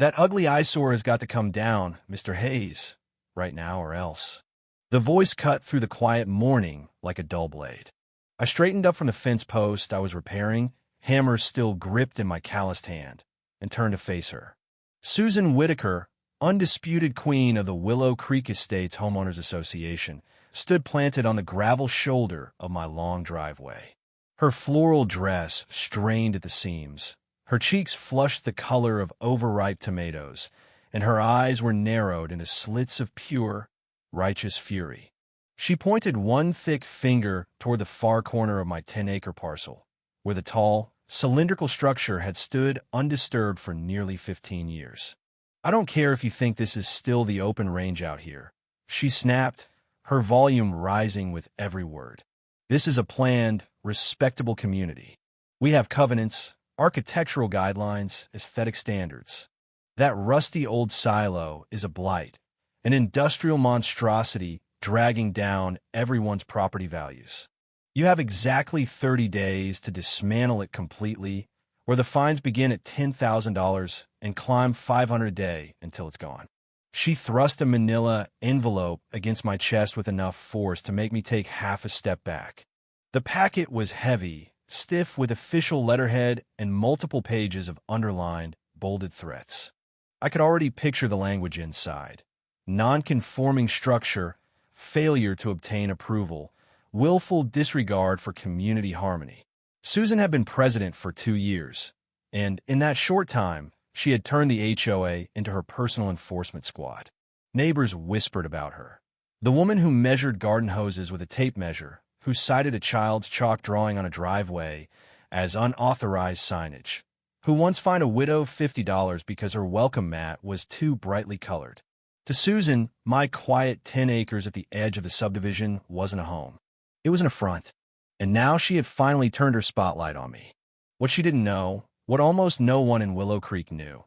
That ugly eyesore has got to come down, Mr. Hayes, right now or else. The voice cut through the quiet morning like a dull blade. I straightened up from the fence post I was repairing, hammer still gripped in my calloused hand, and turned to face her. Susan Whitaker, undisputed queen of the Willow Creek Estates Homeowners Association, stood planted on the gravel shoulder of my long driveway. Her floral dress strained at the seams. Her cheeks flushed the color of overripe tomatoes, and her eyes were narrowed into slits of pure, righteous fury. She pointed one thick finger toward the far corner of my 10-acre parcel, where the tall, cylindrical structure had stood undisturbed for nearly 15 years. "I don't care if you think this is still the open range out here," she snapped, her volume rising with every word. "This is a planned, respectable community. We have covenants, architectural guidelines, aesthetic standards. That rusty old silo is a blight, an industrial monstrosity dragging down everyone's property values. You have exactly 30 days to dismantle it completely, where the fines begin at $10,000 and climb $500 a day until it's gone." She thrust a manila envelope against my chest with enough force to make me take half a step back. The packet was heavy, stiff with official letterhead and multiple pages of underlined, bolded threats. I could already picture the language inside. Non-conforming structure, failure to obtain approval, willful disregard for community harmony. Susan had been president for 2 years, and in that short time, she had turned the HOA into her personal enforcement squad. Neighbors whispered about her. The woman who measured garden hoses with a tape measure, who cited a child's chalk drawing on a driveway as unauthorized signage, who once fined a widow $50 because her welcome mat was too brightly colored. To Susan, my quiet 10 acres at the edge of the subdivision wasn't a home. It was an affront. And now she had finally turned her spotlight on me. What she didn't know, what almost no one in Willow Creek knew,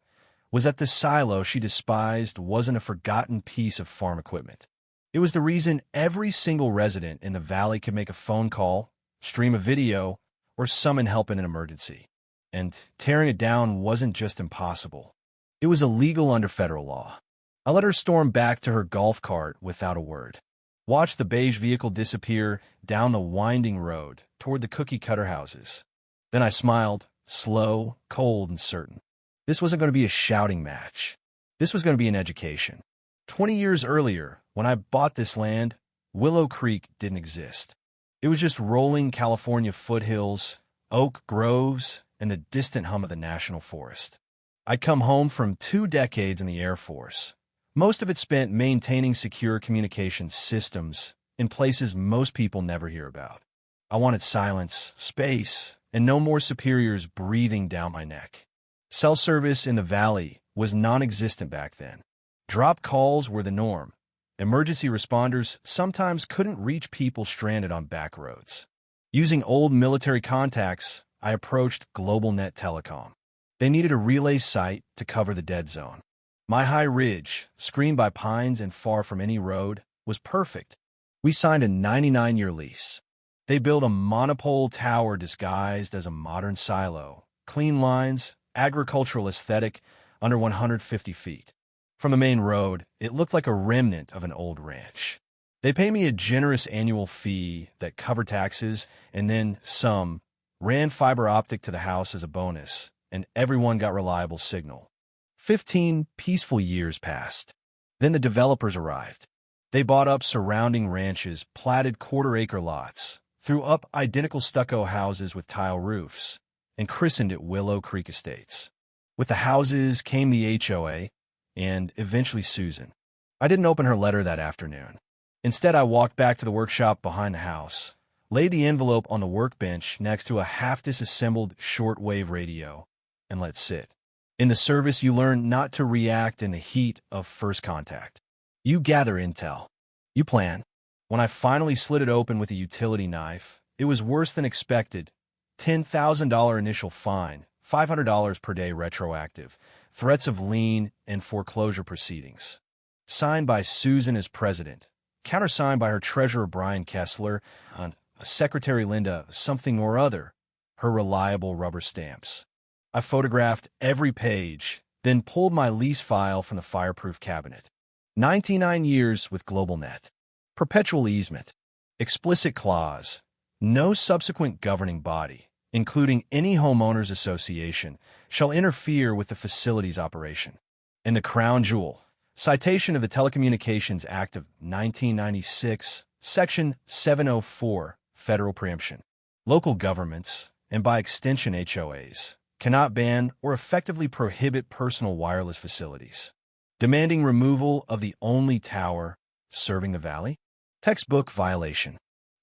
was that the silo she despised wasn't a forgotten piece of farm equipment. It was the reason every single resident in the valley could make a phone call, stream a video, or summon help in an emergency. And tearing it down wasn't just impossible. It was illegal under federal law. I let her storm back to her golf cart without a word. Watched the beige vehicle disappear down the winding road toward the cookie-cutter houses. Then I smiled, slow, cold, and certain. This wasn't going to be a shouting match. This was going to be an education. 20 years earlier, when I bought this land, Willow Creek didn't exist. It was just rolling California foothills, oak groves, and the distant hum of the national forest. I'd come home from 2 decades in the Air Force, most of it spent maintaining secure communication systems in places most people never hear about. I wanted silence, space, and no more superiors breathing down my neck. Cell service in the valley was non-existent back then. Drop calls were the norm. Emergency responders sometimes couldn't reach people stranded on back roads. Using old military contacts, I approached GlobalNet Telecom. They needed a relay site to cover the dead zone. My high ridge, screened by pines and far from any road, was perfect. We signed a 99-year lease. They built a monopole tower disguised as a modern silo. Clean lines, agricultural aesthetic, under 150 feet. From the main road, it looked like a remnant of an old ranch. They pay me a generous annual fee that covered taxes, and then some, ran fiber optic to the house as a bonus, and everyone got reliable signal. 15 peaceful years passed. Then the developers arrived. They bought up surrounding ranches, platted quarter-acre lots, threw up identical stucco houses with tile roofs, and christened it Willow Creek Estates. With the houses came the HOA, and eventually Susan. I didn't open her letter that afternoon. Instead, I walked back to the workshop behind the house, laid the envelope on the workbench next to a half-disassembled shortwave radio, and let it sit. In the service, you learn not to react in the heat of first contact. You gather intel. You plan. When I finally slid it open with a utility knife, it was worse than expected. $10,000 initial fine, $500 per day retroactive, threats of lien and foreclosure proceedings. Signed by Susan as president, countersigned by her treasurer Brian Kessler, and Secretary Linda something or other, her reliable rubber stamps. I photographed every page, then pulled my lease file from the fireproof cabinet. 99 years with GlobalNet. Perpetual easement. Explicit clause. No subsequent governing body, including any homeowners association, shall interfere with the facility's operation. And the crown jewel. Citation of the Telecommunications Act of 1996, Section 704, Federal Preemption. Local governments, and by extension HOAs, cannot ban or effectively prohibit personal wireless facilities. Demanding removal of the only tower serving the valley? Textbook violation.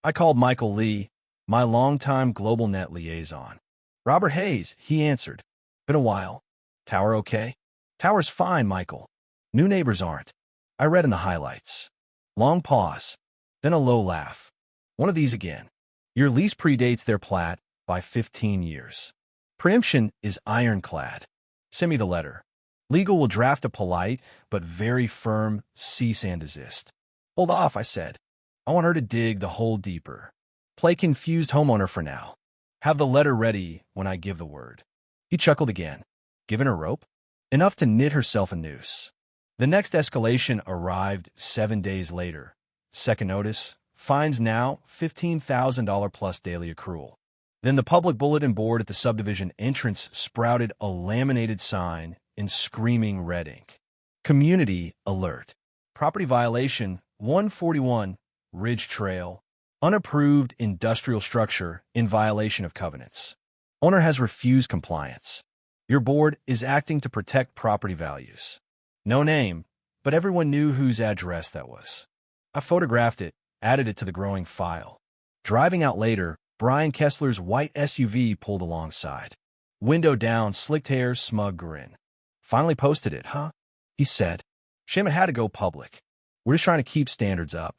I called Michael Lee, my longtime GlobalNet liaison. Robert Hayes, he answered. Been a while. Tower okay? Tower's fine, Michael. New neighbors aren't. I read in the highlights. Long pause, then a low laugh. One of these again. Your lease predates their plat by 15 years. Preemption is ironclad. Send me the letter. Legal will draft a polite but very firm cease and desist. Hold off, I said. I want her to dig the hole deeper. Play confused homeowner for now. Have the letter ready when I give the word. He chuckled again. Given her rope? Enough to knit herself a noose. The next escalation arrived 7 days later. Second notice, fines now $15,000 plus daily accrual. Then the public bulletin board at the subdivision entrance sprouted a laminated sign in screaming red ink. Community alert. Property violation 141, Ridge Trail. Unapproved industrial structure in violation of covenants. Owner has refused compliance. Your board is acting to protect property values. No name, but everyone knew whose address that was. I photographed it, added it to the growing file. Driving out later, Brian Kessler's white SUV pulled alongside. Window down, slicked hair, smug grin. Finally posted it, huh? He said. Shame it had to go public. We're just trying to keep standards up.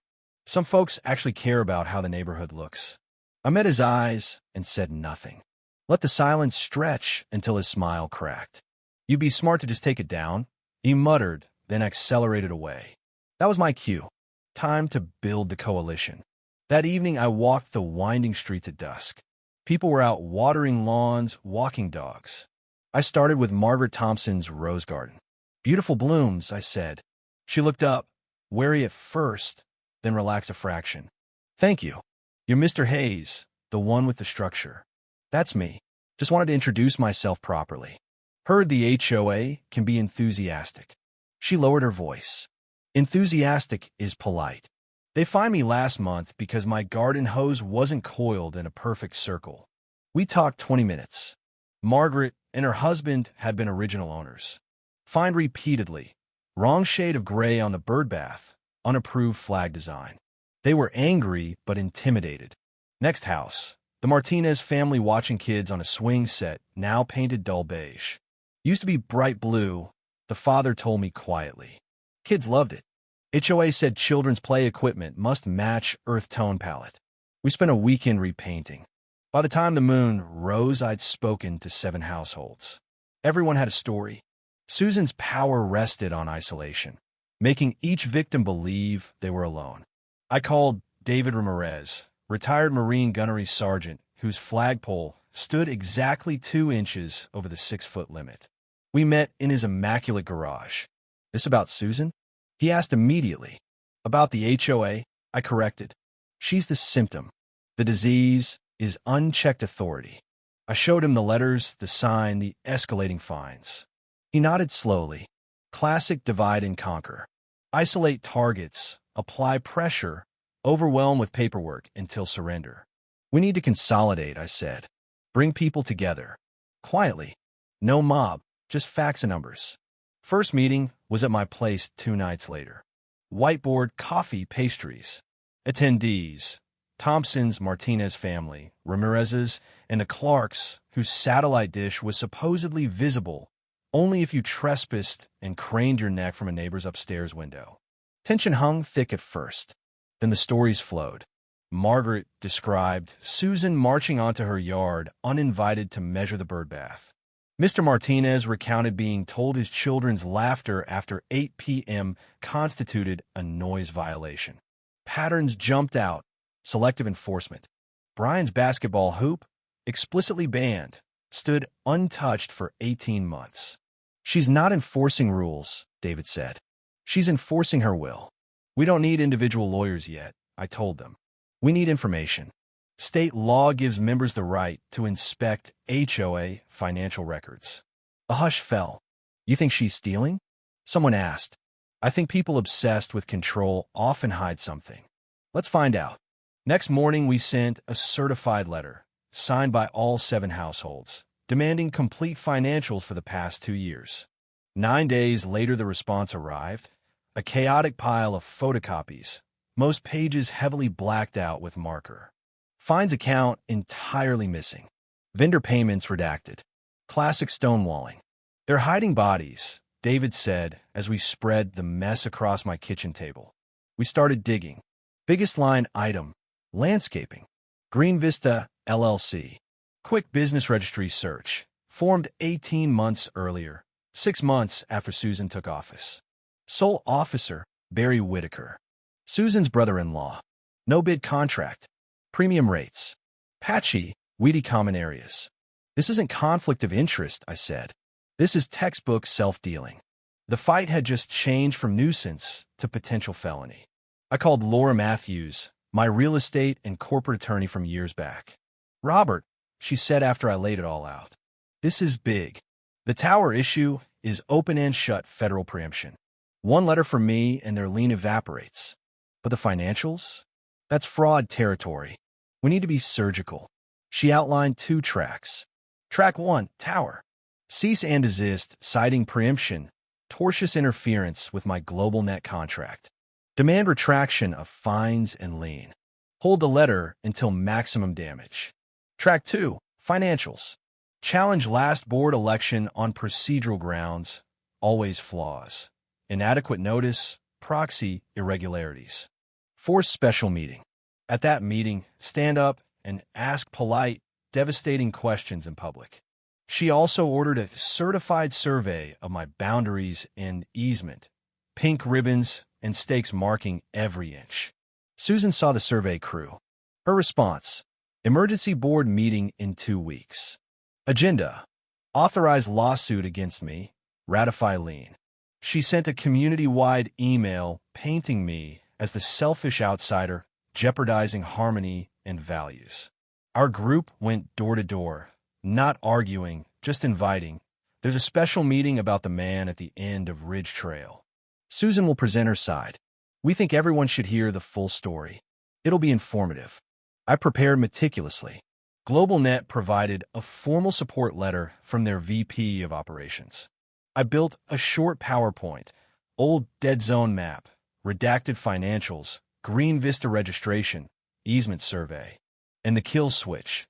Some folks actually care about how the neighborhood looks. I met his eyes and said nothing. Let the silence stretch until his smile cracked. You'd be smart to just take it down, he muttered, then accelerated away. That was my cue. Time to build the coalition. That evening, I walked the winding streets at dusk. People were out watering lawns, walking dogs. I started with Margaret Thompson's rose garden. Beautiful blooms, I said. She looked up, wary at first, then relaxed a fraction. Thank you. You're Mr. Hayes, the one with the structure. That's me. Just wanted to introduce myself properly. Heard the HOA can be enthusiastic. She lowered her voice. Enthusiastic is polite. They fined me last month because my garden hose wasn't coiled in a perfect circle. We talked 20 minutes. Margaret and her husband had been original owners. Fined repeatedly. Wrong shade of gray on the birdbath. Unapproved flag design. They were angry but intimidated. Next house. The Martinez family watching kids on a swing set, now painted dull beige. Used to be bright blue, the father told me quietly. Kids loved it. HOA said children's play equipment must match earth tone palette. We spent a weekend repainting. By the time the moon rose, I'd spoken to 7 households. Everyone had a story. Susan's power rested on isolation, making each victim believe they were alone. I called David Ramirez, retired Marine gunnery sergeant, whose flagpole stood exactly 2 inches over the 6-foot limit. We met in his immaculate garage. This about Susan? He asked immediately. About the HOA, I corrected. She's the symptom. The disease is unchecked authority. I showed him the letters, the sign, the escalating fines. He nodded slowly. Classic divide and conquer. Isolate targets, apply pressure, overwhelm with paperwork until surrender. We need to consolidate, I said. Bring people together. Quietly. No mob, just facts and numbers. First meeting was at my place 2 nights later. Whiteboard, coffee, pastries. Attendees. Thompson's Martinez family, Ramirez's, and the Clarks, whose satellite dish was supposedly visible only if you trespassed and craned your neck from a neighbor's upstairs window. Tension hung thick at first. Then the stories flowed. Margaret described Susan marching onto her yard, uninvited to measure the birdbath. Mr. Martinez recounted being told his children's laughter after 8 p.m. constituted a noise violation. Patterns jumped out. Selective enforcement. Brian's basketball hoop, explicitly banned, stood untouched for 18 months. She's not enforcing rules, David said. She's enforcing her will. We don't need individual lawyers yet, I told them. We need information. State law gives members the right to inspect HOA financial records. A hush fell. You think she's stealing? Someone asked. I think people obsessed with control often hide something. Let's find out. Next morning, we sent a certified letter, signed by all 7 households, demanding complete financials for the past 2 years. 9 days later, the response arrived, a chaotic pile of photocopies, most pages heavily blacked out with marker. Fines account entirely missing. Vendor payments redacted. Classic stonewalling. They're hiding bodies, David said as we spread the mess across my kitchen table. We started digging. Biggest line item, landscaping. Green Vista, LLC. Quick business registry search. Formed 18 months earlier, 6 months after Susan took office. Sole officer, Barry Whitaker. Susan's brother-in-law. No bid contract. Premium rates. Patchy, weedy common areas. This isn't conflict of interest, I said. This is textbook self-dealing. The fight had just changed from nuisance to potential felony. I called Laura Matthews, my real estate and corporate attorney from years back. Robert, she said after I laid it all out. This is big. The tower issue is open and shut federal preemption. One letter from me and their lien evaporates. But the financials? That's fraud territory. We need to be surgical. She outlined 2 tracks. Track 1, tower. Cease and desist, citing preemption, tortious interference with my global net contract. Demand retraction of fines and lien. Hold the letter until maximum damage. Track 2, financials. Challenge last board election on procedural grounds, always flaws. Inadequate notice, proxy irregularities. Force special meeting. At that meeting, stand up and ask polite, devastating questions in public. She also ordered a certified survey of my boundaries and easement, pink ribbons and stakes marking every inch. Susan saw the survey crew. Her response, emergency board meeting in 2 weeks. Agenda, authorize lawsuit against me, ratify lien. She sent a community-wide email painting me as the selfish outsider, jeopardizing harmony and values. Our group went door to door, not arguing, just inviting. There's a special meeting about the man at the end of Ridge Trail. Susan will present her side. We think everyone should hear the full story. It'll be informative. I prepared meticulously. GlobalNet provided a formal support letter from their VP of operations. I built a short PowerPoint, old dead zone map, redacted financials, Green Vista registration, easement survey, and the kill switch.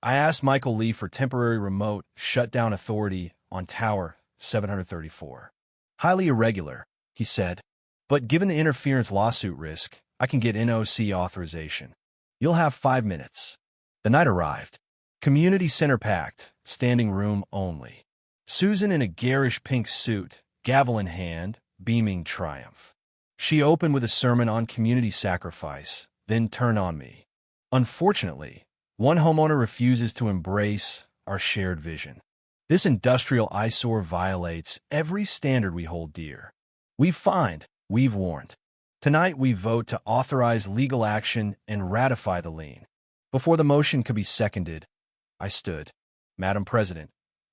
I asked Michael Lee for temporary remote shutdown authority on Tower 734. Highly irregular, he said, but given the interference lawsuit risk, I can get NOC authorization. You'll have 5 minutes. The night arrived. Community center packed, standing room only. Susan in a garish pink suit, gavel in hand, beaming triumph. She opened with a sermon on community sacrifice, then turned on me. Unfortunately, one homeowner refuses to embrace our shared vision. This industrial eyesore violates every standard we hold dear. We've fined, we've warned. Tonight we vote to authorize legal action and ratify the lien. Before the motion could be seconded, I stood. Madam President,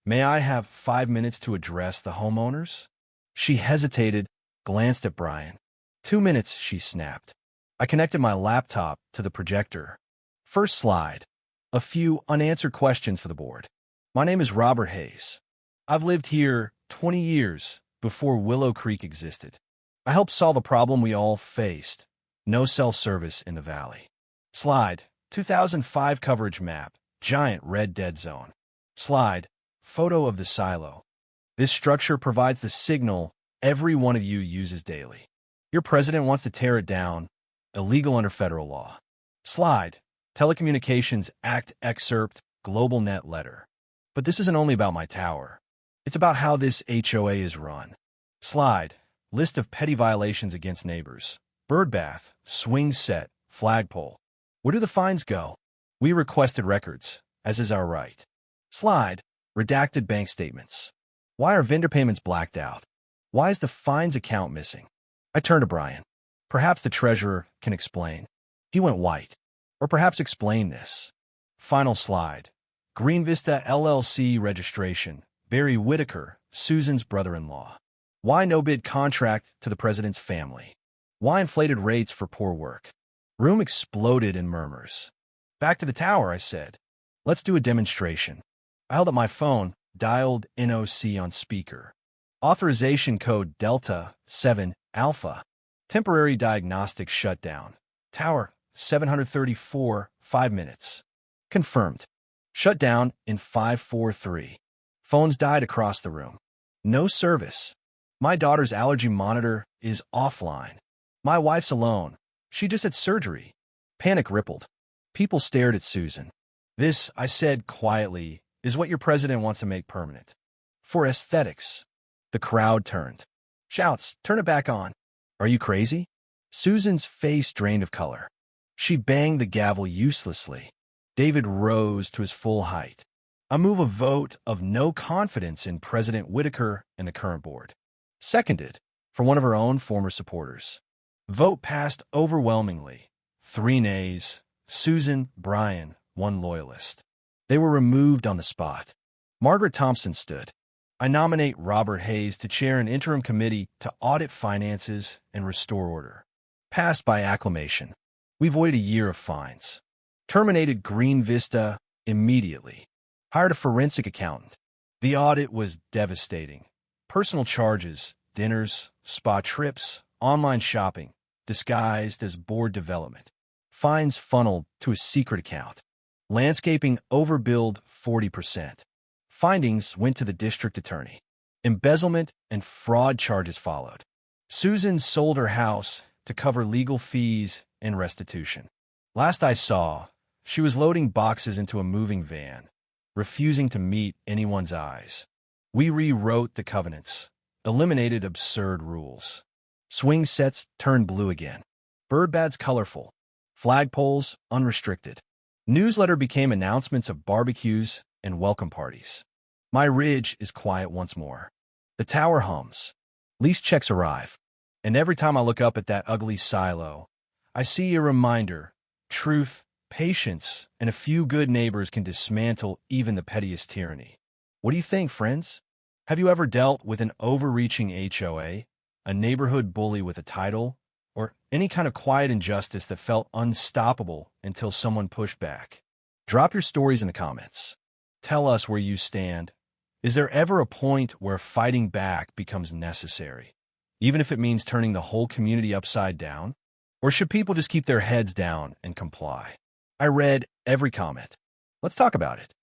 may I have 5 minutes to address the homeowners? She hesitated, glanced at Brian. 2 minutes, she snapped. I connected my laptop to the projector. First slide. A few unanswered questions for the board. My name is Robert Hayes. I've lived here 20 years before Willow Creek existed. I helped solve a problem we all faced. No cell service in the valley. Slide. 2005 coverage map. Giant red dead zone. Slide. Photo of the silo. This structure provides the signal every one of you uses daily. Your president wants to tear it down. Illegal under federal law. Slide. Telecommunications Act excerpt, GlobalNet letter. But this isn't only about my tower. It's about how this HOA is run. Slide. List of petty violations against neighbors. Birdbath, swing set, flagpole. Where do the fines go? We requested records, as is our right. Slide. Redacted bank statements. Why are vendor payments blacked out? Why is the fines account missing? I turned to Brian. Perhaps the treasurer can explain. He went white. Or perhaps explain this. Final slide. Green Vista LLC registration. Barry Whitaker, Susan's brother-in-law. Why no bid contract to the president's family? Why inflated rates for poor work? Room exploded in murmurs. Back to the tower, I said. Let's do a demonstration. I held up my phone, dialed NOC on speaker. Authorization code Delta 7 Alpha. Temporary diagnostic shutdown. Tower 734, 5 minutes. Confirmed. Shutdown in 543. Phones died across the room. No service. My daughter's allergy monitor is offline. My wife's alone. She just had surgery. Panic rippled. People stared at Susan. This, I said quietly, is what your president wants to make permanent. For aesthetics. The crowd turned. Shouts, turn it back on. Are you crazy? Susan's face drained of color. She banged the gavel uselessly. David rose to his full height. I move a vote of no confidence in President Whitaker and the current board. Seconded, for one of her own former supporters. Vote passed overwhelmingly. 3 nays. Susan, Brian, 1 loyalist. They were removed on the spot. Margaret Thompson stood. I nominate Robert Hayes to chair an interim committee to audit finances and restore order. Passed by acclamation. We voided a year of fines. Terminated Green Vista immediately. Hired a forensic accountant. The audit was devastating. Personal charges, dinners, spa trips, online shopping, disguised as board development. Fines funneled to a secret account. Landscaping overbilled 40%. Findings went to the district attorney. Embezzlement and fraud charges followed. Susan sold her house to cover legal fees and restitution. Last I saw, she was loading boxes into a moving van, refusing to meet anyone's eyes. We rewrote the covenants, eliminated absurd rules. Swing sets turned blue again. Bird bads colorful. Flagpoles unrestricted. Newsletter became announcements of barbecues and welcome parties. My ridge is quiet once more. The tower hums. Lease checks arrive. And every time I look up at that ugly silo, I see a reminder. Truth, patience, and a few good neighbors can dismantle even the pettiest tyranny. What do you think, friends? Have you ever dealt with an overreaching HOA, a neighborhood bully with a title, or any kind of quiet injustice that felt unstoppable until someone pushed back? Drop your stories in the comments. Tell us where you stand. Is there ever a point where fighting back becomes necessary, even if it means turning the whole community upside down? Or should people just keep their heads down and comply? I read every comment. Let's talk about it.